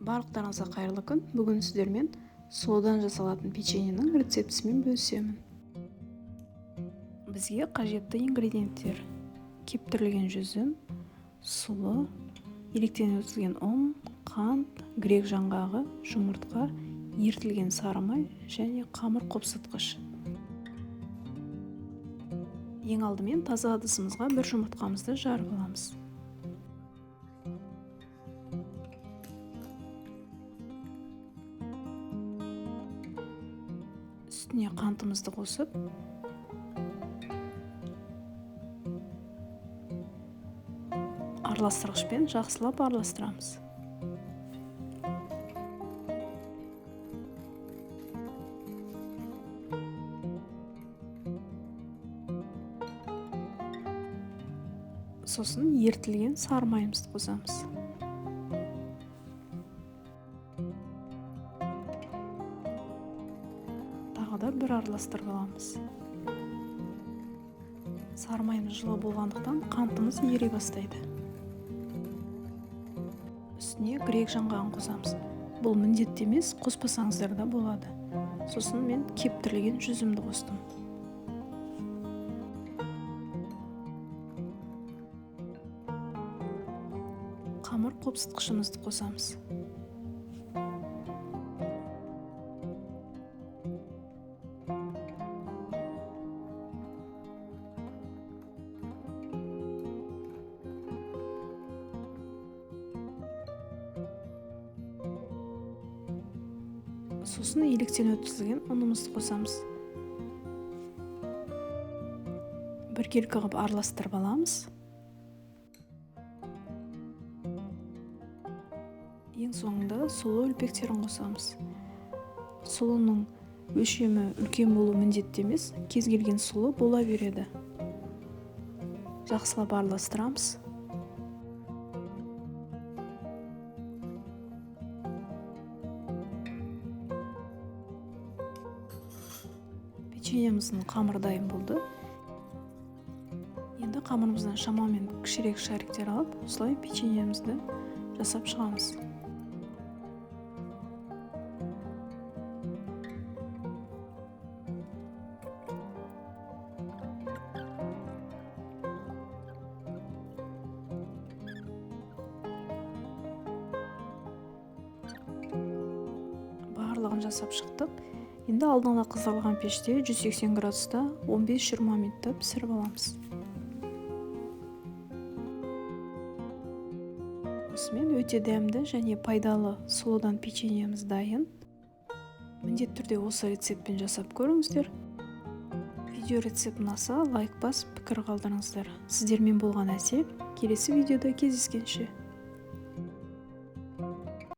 Барлықтарыңызға қайырлы күн. Бүгін сіздермен сұлыдан жасалатын печеньенің рецептісімен бөлісемін. Бізге қажетті ингредиенттер: кептірілген жүзім, сұлы, електен өткізілген ұн, қант, грек жаңғағы, жұмыртқа, ерітілген сары май және қамыр қопсытқыш. Ең алдымен таза ыдысымызға бір жұмыртқамызды жарып аламыз. Үстіне қантымызды қосып, араластырғышпен жақсылап араластырамыз. Сосын ерітілген сары майымызды қосамыз. Тағы да бір араластырып аламыз. Сары майымыз жылы болғандықтан қантымыз ере бастайды. Үстіне грек жаңғағын қосамыз. Бұл міндетті емес, қоспасаңыздар да болады. Сосын мен кептірілген жүзімді қостым. Қамыр қопсытқышымызды қосамыз. Сосын електен өткізілген ұнымызды қосамыз. Біркелкі қылып араластырып аламыз. Ең соңында сұлы үлпектерін қосамыз. Сұлының өлшемі үлкен болу міндетті емес, кез келген сұлы бола береді. Жақсылап араластырамыз. Печеньеміздің қамыры дайын болды. Енді қамырымыздан шамамен кішірек шариктер алып, осылай печеньемізді жасап шығамыз. Барлығын жасап шықтық. Енді алдын ала қыздырылған пеште 180 градуста 15-20 минутта пісіріп аламыз. Осымен өте дәмді және пайдалы сұлыдан печеньеміз дайын. Міндетті түрде осы рецептпен жасап көріңіздер. Видео рецепт ұнаса, лайк басып, пікір қалдырыңыздар. Сіздермен болған Әсел. Келесі видеода кездескенше.